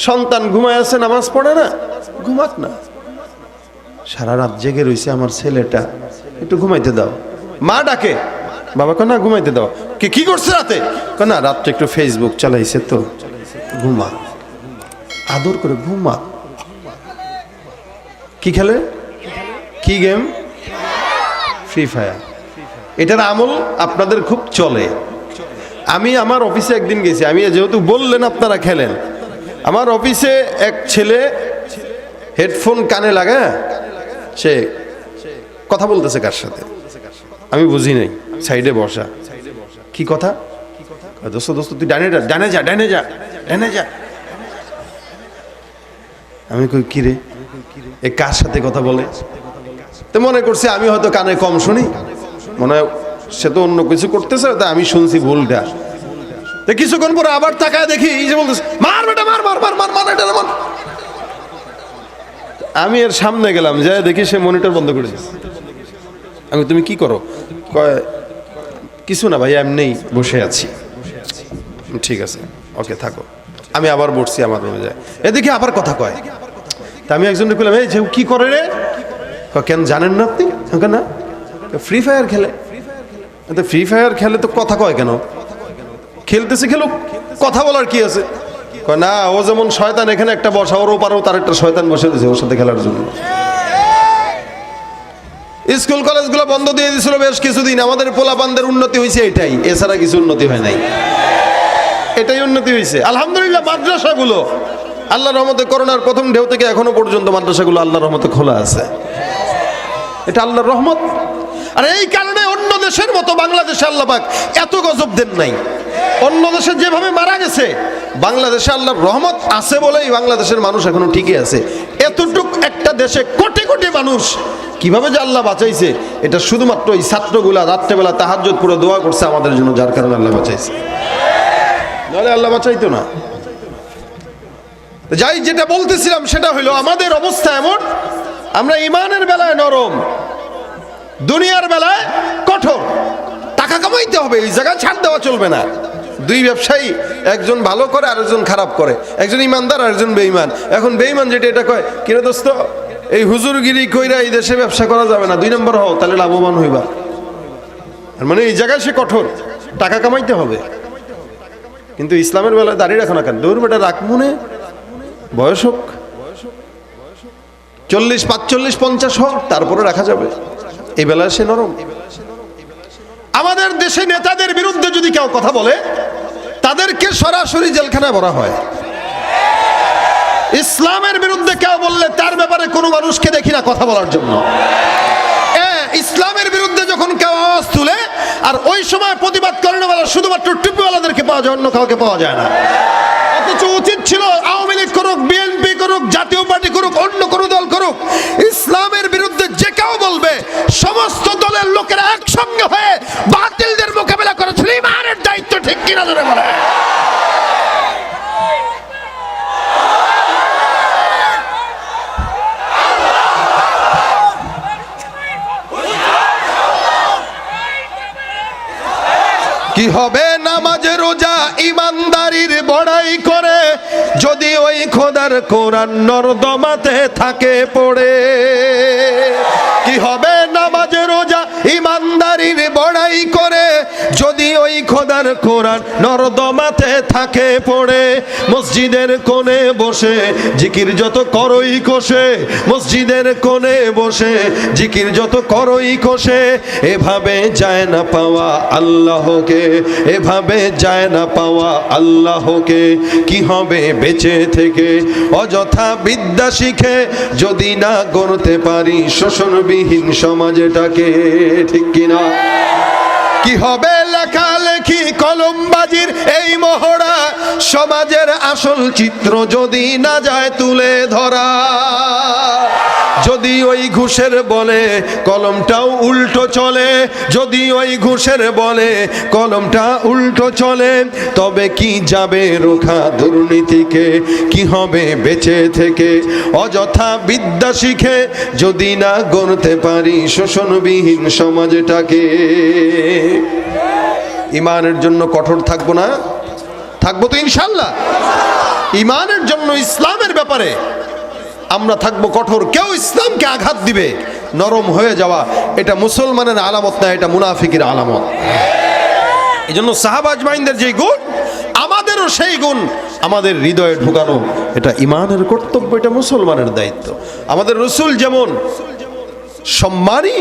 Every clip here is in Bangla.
সন্তান ঘুমায় আছে, নামাজ পড়ে না, ঘুমাক না। সারা রাত জেগে রয়েছে আমার ছেলেটা, একটু ঘুমাইতে দাও। মা ডাকে, বাবা কয় না ঘুমাইতে দাও। কি করছে রাতে? কয় না রাত্রে একটু ফেসবুক চালাইছে তো, ঘুমা। আদর করে ঘুমা। কি খেলে? কি গেম? Free fire. এটার আমল আপনাদের খুব চলে। আমি আমার অফিসে একদিন গেছি, আমি যেহেতু বললেন আপনারা খেলেন, আমার অফিসে এক ছেলে হেডফোন কানে লাগা সে কথা বলতেছে কার সাথে আমি বুঝি নাই, সাইডে বসা। কি কথা? দোস্ত দোস্ত তুই ডানে যা, ডানে যা, ডানে যা, ডানে যা। আমি কই কি রে, এ কার সাথে কথা বলে? তো মনে করছে আমি হয়তো কানে কম শুনি, মনে হয় সে তো অন্য কিছু করতেছে, তা আমি শুনছি ভুলটা। তো কিছুক্ষণ পরে আবার তাকায় দেখি এই যে বলতেছে মার বেটা মার মার মার মার মার এটা মার। আমি এর সামনে গেলাম, যাই দেখি সে মনিটর বন্ধ করে দিয়েছে। আমি তুমি কি করো? কয় কিছু না ভাই, এমনিই বসে আছি। ঠিক আছে, ওকে থাকো। আমি আবার বসছি আমার রুমে, যায় এদিকে আবার কথা কয়। তা আমি একজনকে বললাম এই যে কি করে রে? কেন জানেন না আপনি? না, ফ্রি ফায়ার খেলে। ফ্রি ফায়ার খেলে তো কথা কয় কেন? খেলতেছে খেলুক, কথা বলার কি আছে? না, ও যেমন শয়তান, এখানে একটা বসা, ওর ওপারেও তার একটা শয়তান বসে দিয়েছে ওর সাথে খেলার জন্য। স্কুল কলেজগুলো বন্ধ দিয়ে দিয়েছিল বেশ কিছুদিন, আমাদের পোলাপানদের উন্নতি হয়েছে এটাই, এছাড়া কিছু উন্নতি হয় নাই। এটাই উন্নতি হয়েছে আলহামদুলিল্লাহ। মাদ্রাসাগুলো আল্লাহর রহমতে করোনার প্রথম ঢেউ থেকে এখনো পর্যন্ত মাদ্রাসাগুলো আল্লাহর রহমতে খোলা আছে, এটা আল্লাহর রহমত। আর এই কারণে অন্য দেশের মতো বাংলাদেশে আল্লাহ পাক এত গজব দেন নাই। অন্য দেশে যেভাবে মারা গেছে, বাংলাদেশে আল্লাহর রহমত আছে বলেই বাংলাদেশের মানুষ এখনো ঠিকই আছে। এতটুক একটা দেশে কোটি কোটি মানুষ কিভাবে যে আল্লাহ বাঁচাইছে, এটা শুধুমাত্র এই ছাত্রগুলা রাত্রেবেলা তাহাজ্জুদ পুরো দোয়া করছে আমাদের জন্য, যার কারণে আল্লাহ বাঁচাইছে, নাহলে আল্লাহ বাঁচাইতো না। যাই, যেটা বলতেছিলাম সেটা হলো আমাদের অবস্থা এমন, আমরা ইমানের বেলায় নরম, দুনিয়ার বেলায় কঠোর। টাকা কামাইতে হবে, এই জায়গায় ছাড় দেওয়া চলবে না। দুই ব্যবসায়ী, একজন ভালো করে আরেকজন খারাপ করে, একজন ইমানদার আরেকজন বেঈমান। এখন বেঈমান যেটা এটা কয় কিরে দোস্ত, এই হুজুরগিরি কইরা এই দেশে ব্যবসা করা যাবে না, 2 নম্বর হও তাহলে লাভবান হইবা। মানে এই জায়গায় সে কঠোর, টাকা কামাইতে হবে। কিন্তু ইসলামের বেলায় দাঁড়িয়ে রাখো না কেন? দৌড় বেটা রাখ, মনে বয়স হোক 40, 45, 50 হোক, তারপরে রাখা যাবে। এই বেলায় সে নরম। আমাদের দেশে নেতাদের বিরুদ্ধে যদি কেউ কথা বলে, তাদেরকে সরাসরি জেলখানায় ভরা হয়। ইসলামের বিরুদ্ধে কেউ বললে তার ব্যাপারে কোনো মানুষকে দেখি না কথা বলার জন্য। ইসলামের বিরুদ্ধে যখন কেউ আওয়াজ তুলে, আর ওই সময় প্রতিবাদ করেন বলা শুধুমাত্র টুপিওয়ালাদেরকে পাওয়া যায়, অন্য কাউকে পাওয়া যায় না। অথচ উচিত ছিল আওয়ামী লীগ করুক, বিএনপি করুক, জাতীয় পার্টি করুক, অন্য কোনো দল করুক, ইসলামের বিরুদ্ধে যে কেউ বলবে সমস্ত দলের লোকেরা একসঙ্গে হয়ে বাতিলদের মোকাবেলা করেছিল। ইমানের দায়িত্ব ঠিক কিনা ধরে বলে? কি হবে নামাজ রোজা ইমানদারির বড়াই করে, যদি ওই খোদার কোরআন নর্দমাতে থাকে পড়ে। কি হবে নামাজ রোজা ইমানদারির বড়াই করে, যদি ওই খোদার কোরআন নর্দমাতে থাকে পড়ে। মসজিদের কোণে বসে জিকির যত করই কষে, মসজিদের কোণে বসে জিকির যত করই কষে, এভাবে যায় না পাওয়া আল্লাহকে, এভাবে যায় না পাওয়া আল্লাহকে। কি হবে বেঁচে থেকে অযথা বিদ্যা শিখে, যদি না গড়তে পারি শোষণবিহীন সমাজটাকে, ঠিক কিনা? কি হবে লেখালেখি কলমবাজির এই মহড়া, সমাজের আসল চিত্র যদি না যায় তুলে ধরা। যদি ওই ঘুষের বলে কলমটাও উল্টো চলে, যদি ওই ঘুষের বলে কলমটা উল্টো চলে, তবে কি যাবে রোখা দুর্নীতিকে? কি হবে বেঁচে থেকে অযথা বিদ্যা শিখে, যদি না গড়তে পারি শোষণবিহীন সমাজটাকে? ইমানের জন্য কঠোর থাকবো না? থাকবো তো ইনশাল্লাহ। ইমানের জন্য, ইসলামের ব্যাপারে আমরা থাকবো কঠোর। কেউ ইসলামকে আঘাত দিবে, নরম হয়ে যাওয়া, এটা মুসলমানের আলামত না, এটা মুনাফিকের আলামত। এই জন্য সাহাবা আজমাইনদের যে গুণ, আমাদেরও সেই গুণ আমাদের হৃদয়ে ঢুকানো, এটা ইমানের কর্তব্য, এটা মুসলমানের দায়িত্ব। আমাদের রাসূল যেমন সম্মানী,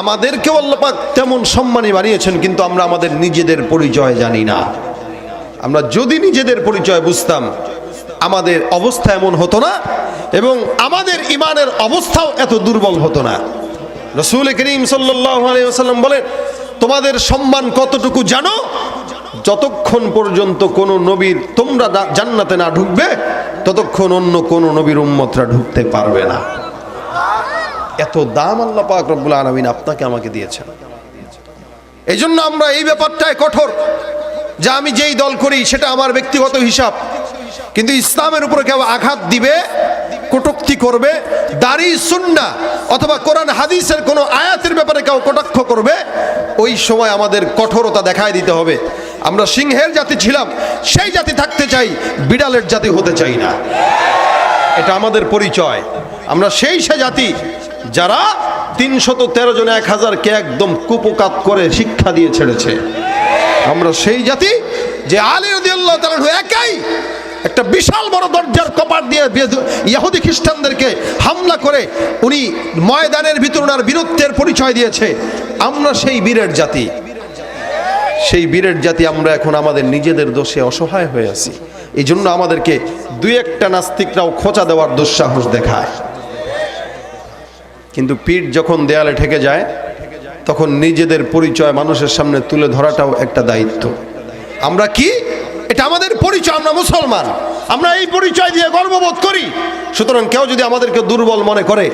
আমাদেরকেও আল্লাহ পাক তেমন সম্মানী বানিয়েছেন, কিন্তু আমরা আমাদের নিজেদের পরিচয় জানি না। আমরা যদি নিজেদের পরিচয় বুঝতাম, আমাদের অবস্থা এমন হতো না এবং আমাদের ইমানের অবস্থাও এত দুর্বল হতো না। রাসূল করিম সাল্লাল্লাহু আলাইহি ওয়াসাল্লাম বলেন, তোমাদের সম্মান কতটুকু জানো? যতক্ষণ পর্যন্ত কোন নবীর তোমরা জান্নাতে না ঢুকবে, ততক্ষণ অন্য কোন নবীর উম্মতরা ঢুকতে পারবে না। এত দাম আল্লাহ পাক রব্বুল আলামিন আপনাকে আমাকে দিয়েছেন। এই জন্য আমরা এই ব্যাপারটায় কঠোর, যে আমি যেই দল করি সেটা আমার ব্যক্তিগত হিসাব, কিন্তু ইসলামের উপরে কেউ আঘাত দিবে, কটূক্তি করবে, দাড়ি সুন্নাহ অথবা কোরআন হাদিসের কোনো আয়াতের ব্যাপারে কেউ কটাক্ষ করবে, ওই সময় আমাদের কঠোরতা দেখায় দিতে হবে। আমরা সিংহের জাতি ছিলাম, সেই জাতি থাকতে চাই, বিড়ালের জাতি হতে চাই না। এটা আমাদের পরিচয়। আমরা সেই জাতি যারা 313 জন 1000-কে একদম কুপকাত করে শিক্ষা দিয়ে ছেড়েছে। আমরা সেই জাতি যে আলী রাদিয়াল্লাহু তাআলা একাই একটা বিশাল বড় দরজার কপাট দিয়ে ইহুদি খ্রিস্টানদেরকে হামলা করে উনি ময়দানের ভিতর ওনার বীরত্বের পরিচয় দিয়েছে। আমরা সেই বীরের জাতি, সেই বীরের জাতি আমরা এখন আমাদের নিজেদের দোষে অসহায় হয়ে আছি। এই জন্য আমাদেরকে দুই একটা নাস্তিকরাও খোঁচা দেওয়ার দুঃসাহস দেখায়, কিন্তু পিঠ যখন দেয়ালে ঠেকে যায় তখন নিজেদের পরিচয় মানুষের সামনে তুলে ধরাটাও একটা দায়িত্ব। আমরা কি? এটা আমাদের পরিচয়, আমরা মুসলমান, আমরা এই পরিচয় দিয়ে গর্ববোধ করি। সুতরাং কেউ যদি আমাদেরকে দুর্বল মনে করে,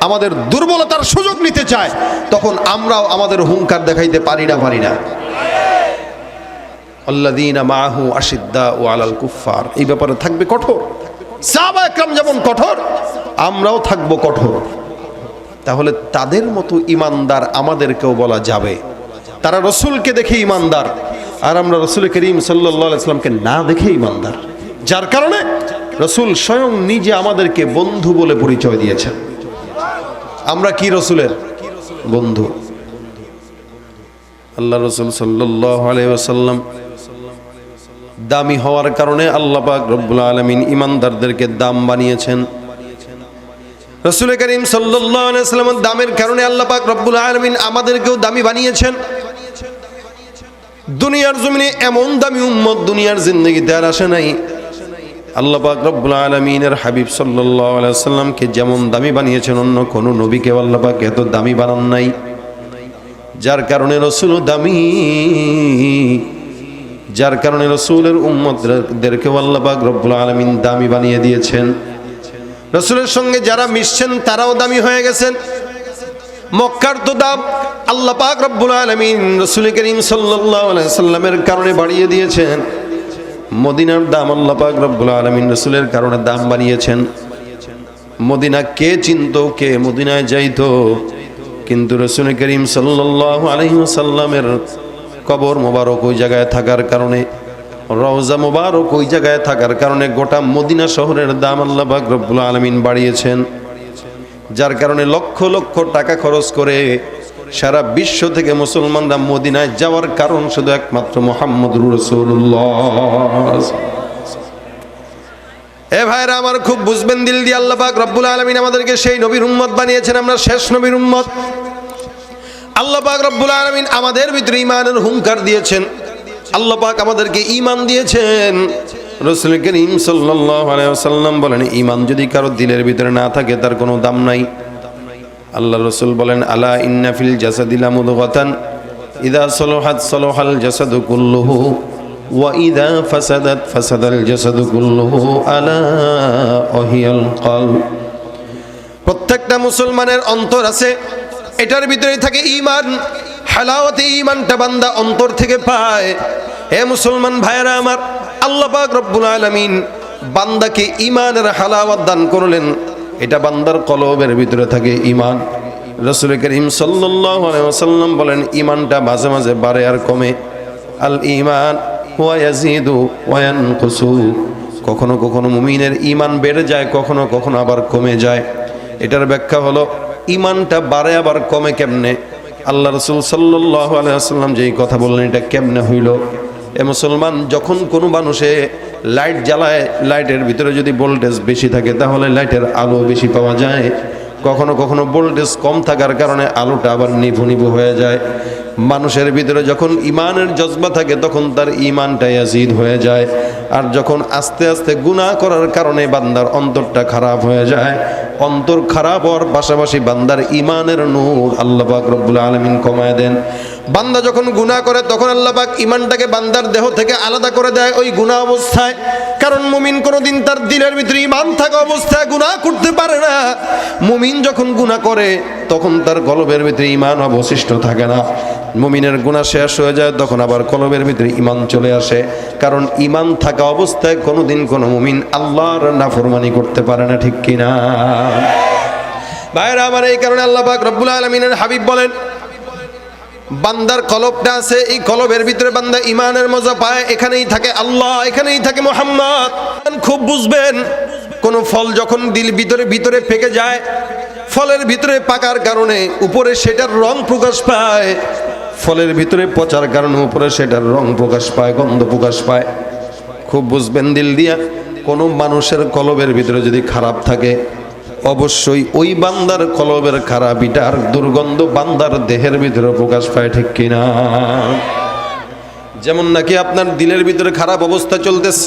আমাদের দুর্বলতার সুযোগ নিতে চায়, তখন আমরাও আমাদের হুঙ্কার দেখাইতে পারি না। আল্লাযীনা মাআহু আশিদ্দাউ আলাল কুফফার, এই ব্যাপারে থাকবে কঠোর। সাহাবা একরাম যেমন কঠোর, আমরাও থাকবো কঠোর। তাহলে তাদের মতো ইমানদার আমাদেরকেও বলা যাবে। তারা রসুলকে দেখে ইমানদার, আর আমরা রসুল করিম সাল্লাল্লাহু আলাইহি ওয়াসাল্লামকে না দেখে ইমানদার। যার কারণে রসুল স্বয়ং নিজে আমাদেরকে বন্ধু বলে পরিচয় দিয়েছেন। আমরা কি রসুলের বন্ধু? আল্লাহ রসুল সাল্লাল্লাহু আলাইহি ওয়াসাল্লাম দামি হওয়ার কারণে আল্লাহ পাক রব্বুল আলামিন ইমানদারদেরকে দাম বানিয়েছেন। রাসূল করিম সাল্লাল্লাহু আলাইহি ওয়াসাল্লামের দামের কারণে আল্লাহ পাক রব্বুল আলামিন আমাদেরকেও দামি বানিয়েছেন। দুনিয়ার জমিনে এমন দামি উম্মত দুনিয়ার জিন্দেগিতে আর আসে নাই। আল্লাহ পাক রব্বুল আলামিনের হাবিব সাল্লাল্লাহু আলাইহি ওয়াসাল্লামকে যেমন দামি বানিয়েছেন, অন্য কোন নবীকে আল্লাহ পাক এত দামি বানান নাই। যার কারণে রাসূলও দামি, যার কারণে রাসূলের উম্মতদেরকেও আল্লাহ পাক রব্বুল আলামিন দামি বানিয়ে দিয়েছেন। রাসূলের সঙ্গে যারা মিশছেন তারাও দামি হয়ে গেছেন। মক্কার তো দাম আল্লাহ পাক রব্বুল আলামিন রাসূল করিম সাল্লাল্লাহু আলাইহি ওয়াসাল্লামের কারণে বাড়িয়ে দিয়েছেন। মদিনার দাম আল্লাহ পাক রব্বুল আলামিন রাসূলের কারণে দাম বানিয়েছেন। মদিনা কে চিনতো, কে মদিনায় যাইতো, কিন্তু রাসূল করিম সাল্লাল্লাহু আলাইহি ওয়াসাল্লামের কবর মোবারক ওই জায়গায় থাকার কারণে, রওজা মোবারক ওই জায়গায় থাকার কারণে গোটা মদিনা শহরের দাম আল্লাহ পাক রব্বুল আলামিন বাড়িয়েছেন। যার কারণে লক্ষ লক্ষ টাকা খরচ করে সারা বিশ্ব থেকে মুসলমানরা মদিনায় যাওয়ার কারণ শুধু একমাত্র মুহাম্মদুর রাসূলুল্লাহ। এ ভাইরা আমার, খুব বুঝবেন দিল দিয়ে, আল্লাহ পাক রব্বুল আলামিন আমাদেরকে সেই নবীর উম্মত বানিয়েছেন। আমরা শেষ নবীর উম্মত। আল্লাহ পাক রব্বুল আলামিন আমাদের ভিতরে ঈমানের হুঙ্কার দিয়েছেন। আল্লাহ পাক আমাদেরকে ঈমান দিয়েছেন। রাসূল করিম সাল্লাল্লাহু আলাইহি ওয়াসাল্লাম বলেন, ঈমান যদি কারো দিলের ভিতরে না থাকে তার কোনো দাম নাই। আল্লাহ রাসূল বলেন, আলা ইন্না ফিল জাসাদি লামুদগাতান ইযা সালাহাত সালাহাল জাসাদু কুল্লুহু ওয়া ইযা ফাসাদাত ফাসাদাল জাসাদু কুল্লুহু আলা ওয়াহিয়াল কলব। প্রত্যেকটা মুসলমানের অন্তর আছে, এটার ভিতরেই থাকে ঈমান। হালাওয়াতে ঈমানটা বান্দা অন্তর থেকে পায়। হে মুসলমান ভাইরা আমার, আল্লাহ পাক রব্বুল আলামিন বান্দাকে ঈমানের হালাওয়াত দান করলেন। এটা বান্দার কলবের ভিতরে থাকে ঈমান। রাসূল করিম সাল্লাল্লাহু আলাইহি ওয়াসাল্লাম বলেন, ঈমানটা মাঝে মাঝে বাড়ে আর কমে। আল ঈমান হুয়া ইয়াজিদু ওয়া ইয়ানকুসু কখনো কখনো মুমিনের ঈমান বেড়ে যায়, কখনো কখনো আবার কমে যায়। এটার ব্যাখ্যা হলো ঈমানটা বাড়ে আবার কমে কেমনে? আল্লাহ রাসূল সাল্লাল্লাহু আলাইহি ওয়াসাল্লাম যেই কথা বললেন এটা কেমনে হইল? এ মুসলমান, যখন কোনো মানুষে লাইট জ্বালায়, লাইটের ভিতরে যদি ভোল্টেজ বেশি থাকে তাহলে লাইটের আলো বেশি পাওয়া যায়। কখনো কখনো ভোল্টেজ কম থাকার কারণে আলোটা আবার নিভু নিভু হয়ে যায়। মানুষের ভিতরে যখন ঈমানের জজবা থাকে তখন তার ঈমানটা ইয়াজিদ হয়ে যায়। আর যখন আস্তে আস্তে গুনাহ করার কারণে বান্দার অন্তরটা খারাপ হয়ে যায়, অন্তর খারাপ হওয়ার পাশাপাশি বান্দার ঈমানের নূর আল্লাহ পাক রব্বুল আলামিন কমায় দেন। বান্দা যখন গুনাহ করে তখন আল্লাহ পাক ঈমানটাকে বান্দার দেহ থেকে আলাদা করে দেয় ওই গুনাহ অবস্থায়। কারণ মুমিন কোনোদিন তার দিলের ভিতরে ঈমান থাকা অবস্থায় গুনাহ করতে পারে না। মুমিন যখন গুনাহ করে তখন তার কলবের ভিতরে ঈমান অবশিষ্ট থাকে না। মুমিনের গুনাহ শেষ হয়ে যায় তখন আবার কলবের ভিতরে ঈমান চলে আসে। কারণ ঈমান থাকা অবস্থায় কোনোদিন কোনো মুমিন আল্লাহর নাফরমানি করতে পারে না, ঠিক কিনা ভাইরা আমার? এই কারণে আল্লাহ পাক রব্বুল আলামিনের হাবিব বলেন, বান্দার কলবটা আছে, এই কলবের ভিতরে বান্দা ঈমানের মজা পায়, এখানেই থাকে আল্লাহ, এখানেই থাকে মুহাম্মদ। খুব বুঝবেন, কোন ফল যখন দিল ভিতরে ভিতরে পেকে যায়, ফলের ভিতরে পাকার কারণে উপরে সেটার রং প্রকাশ পায়, ফলের ভিতরে পচার কারণে উপরে সেটার রং প্রকাশ পায়, গন্ধ প্রকাশ পায়। খুব বুঝবেন দিল দিয়া, কোনো মানুষের কলবের ভিতরে যদি খারাপ থাকে অবশ্যই ওই বান্দার কলবের খারাপিটার দুর্গন্ধ বান্দার দেহের ভিতরে প্রকাশ পায়, ঠিক কিনা? যেমন নাকি আপনার দিলের ভিতরে খারাপ অবস্থা চলতেছে,